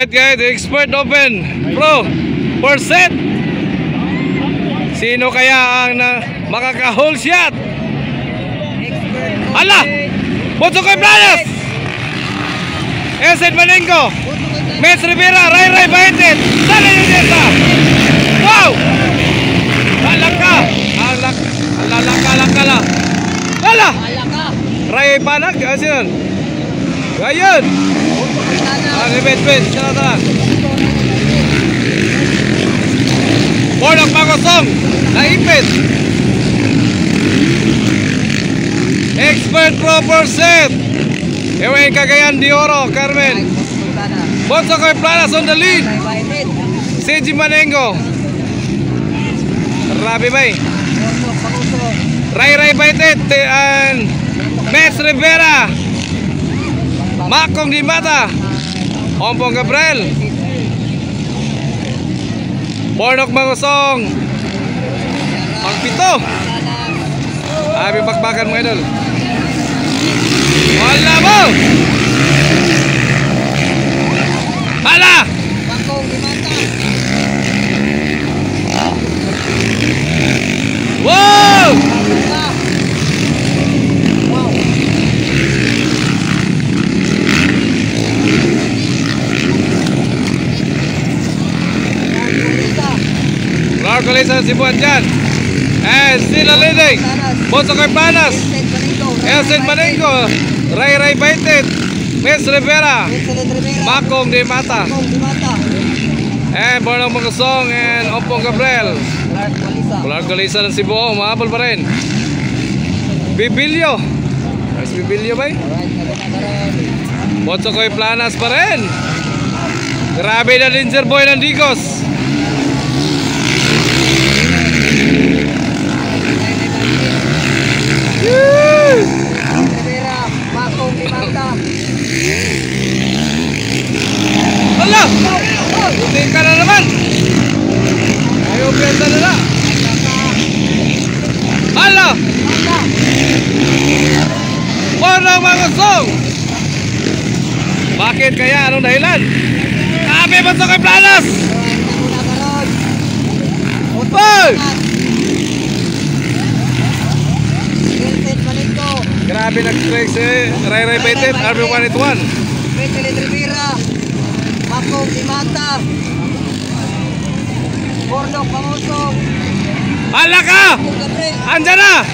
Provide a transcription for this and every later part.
Guys, expert open pro for set. Sino kaya ang makaka-hole shot? Ala! Botsokoy Planas! Esed Manengo! Mets Rivera! Ray Baetet! Sala yung deta! Wow! Alaka! Alaka! Ala! Ray Banag! Asin! Ayun! Bet! Tara! Borok Magosong! Naipit! Expert proper set! Ewan Cagayan de Oro, Carmen! Botsokoy Planas on the lead! Seji Manengo! Rabi Bay! Ray Baetet and Mets Rivera! Makong Di Mata! Ompong Gabriel! Borok Magosong! Pangpito! Abi bakbakan mo idol. Wala mo! Hala! Makong Di Mata! Wow! Marcolisa si Buat dyan. And still a leading. Botsokoy Planas. Esed Manengo. Ray Baetet. Mets Rivera. Makong Di Mata. And Borok Magosong and Ompong Gabriel. Marcolisa ng Cebu. Mahabol pa rin. Bibilyo. Nice Bibilyo ba? Botsokoy Planas pa rin. Grabe na Danger Boy ng Digos. Makong Di Mata! Hala! Buti ka na naman! Ayaw penta na na! Hala! Borok Magosong! Bakit kaya? Anong dahilan? Sabi ba sa kay Planas? Hoy! Grabe nag-track si Ray Baetet, RB181. Mets Rivera, Makong Di Mata, Borok Magosong, Hala ka! Andyan na!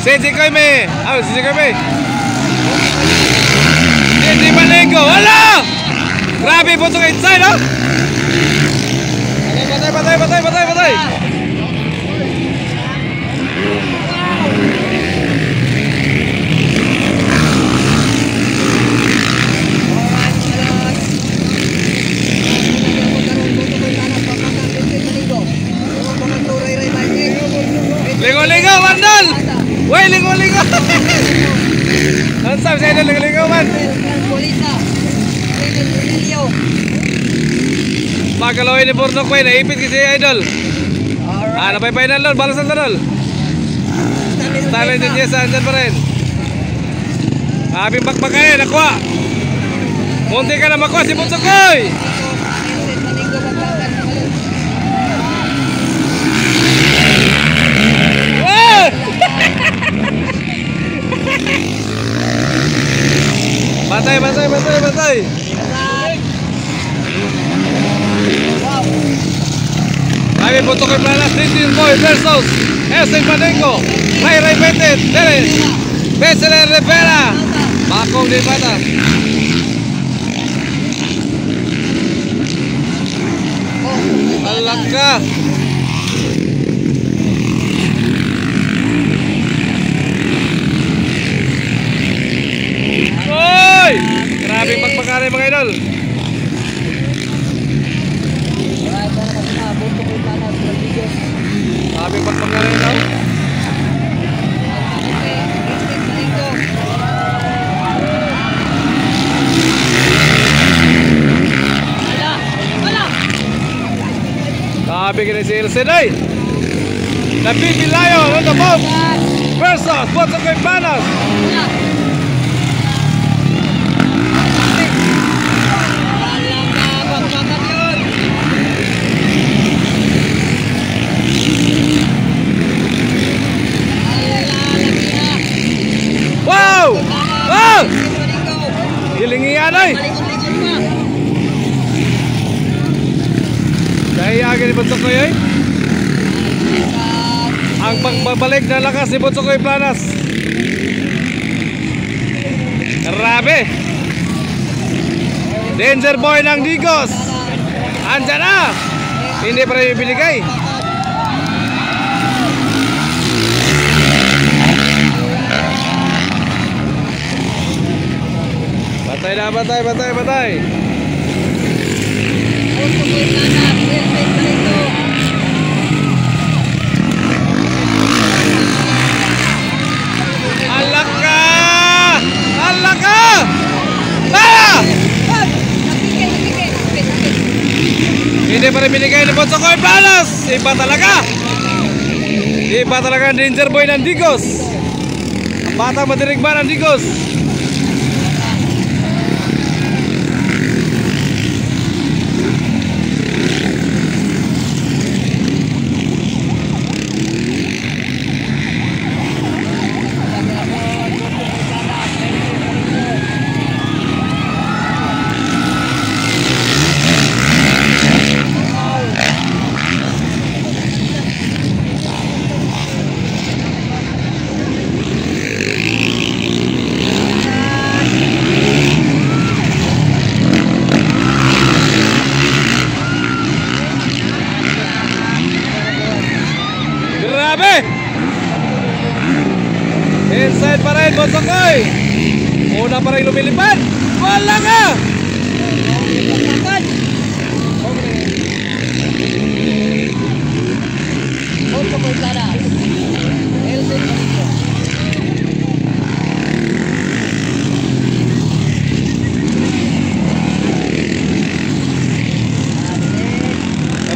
Seji Manengo! Seji Manengo! Hala! Grabe po itong inside, oh! Patay! Lingo-lingo, Mandal! Wey, lingo-lingo! Ang sabi sa idol, lingo-lingo, man! Magkaloy ni Bornok, wey, naipit kasi idol. Napay-pay na lol, balasan na lol. Stanley din niya, saan dyan pa rin. Abing bakbak kayo, nakuha. Munti ka na makuha si Botsokoy! Batay! Kami Botsokoy Planas, Danger Boy versus Esed Manengo, Ray Baetet, Mets Rivera, Makong Di Mata. Alaka! Oy! Grabe pagpakaray mga idol. Grabe pagpakaray daw. Grabe ka na si Ilse day. Napipilayo on the boat versus Botsokoy Planas. Dahil agad ni Butsokoy ay. Ang pagbabalik na lakas ni Butsokoy Planas. Grabe. Danger boy ng Digos. Andyan na. Hindi pa rin ibinigay. Batay na, batay, batay, batay. Alaka! Alaka! Ah! Hindi pa rin binigay ni Butsokoy Planas. Iba talaga. Iba talaga ang danger boy ng Digos. Ang batang madirigma ng Digos. Grabe! Inside pa rin, Butsokoy. Una pa rin lumilipad. Wala ka! Butsokoy Planas. Elsen Balico.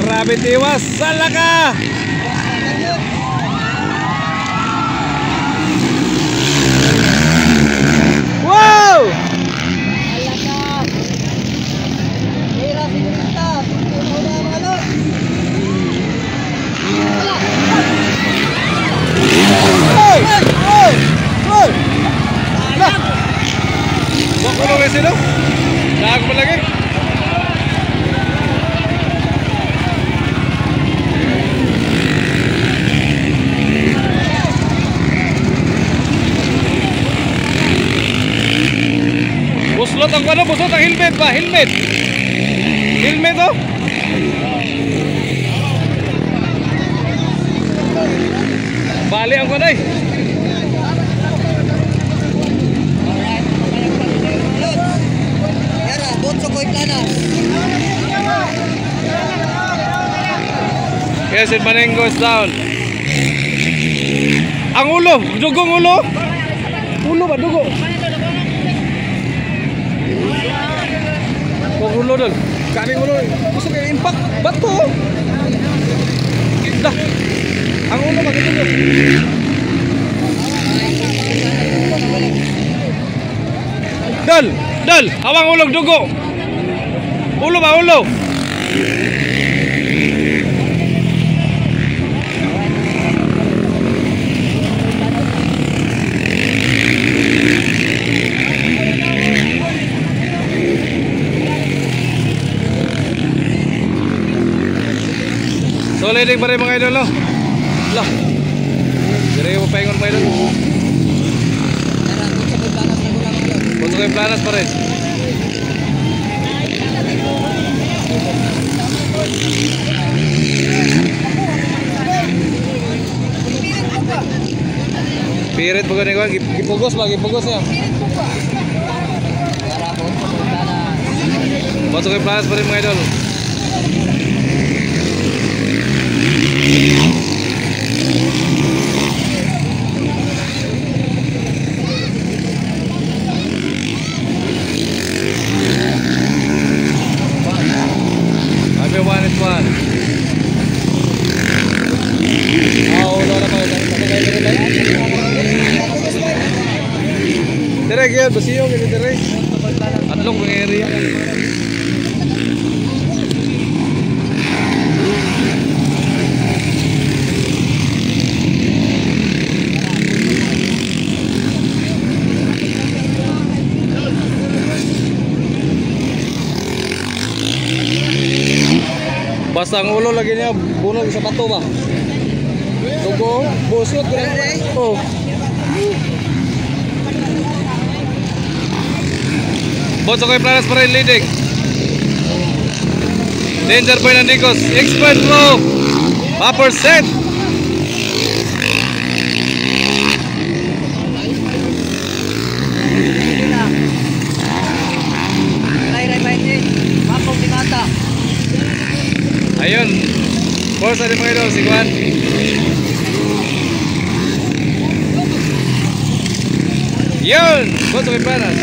Grabe tiwas. Sala ka! Wow! Alaka! Hira Sigurita! Puno na mga lord! Hoy! Hoy! Hoy! Lah! Huwag ko nung sino? Lahat mo lagi? Buslot ang ano? Buslot ang helmet ba? Helmet! Helmet oh! Bali ang kanay! Yara, Butsokoy Planas. Yes, it Manengo is down. Ang ulo! Dugong ulo! Ulo ba? Dugo? Huwag ulo doon. Kaning ulo. Gusto kayo impact. Bato! Dah! Ang ulo ba? Ganito doon. Dal! Dal! Awang ulog dugo! Ulo ba? Ulo! Soliding pa rin mga idol, no? Lah! Dire mo paingon mga idol. Yara, Butsokoy Planas na gula mga lord. Butsokoy Planas pa rin. Pirit po ganun ko. Gipugos ba? Gipugos niya. Yara, Butsokoy Planas. Butsokoy Planas pa rin mga idol. Happy 1-1. Ulo na pa. Direk yun. Basiyong yun. Direk. Atlong ng area. Basta ang ulo lagi niya, bunog sa bato ba? Dugo, busot. Oh. Boss ako yung Planas pa rin leading. Danger Boy Nandicos, expert pro, upper set. Ray-ray Baite. Makong di mata. Ayun, force din mga idol, si Juan. Yun, boss ako yung Planas.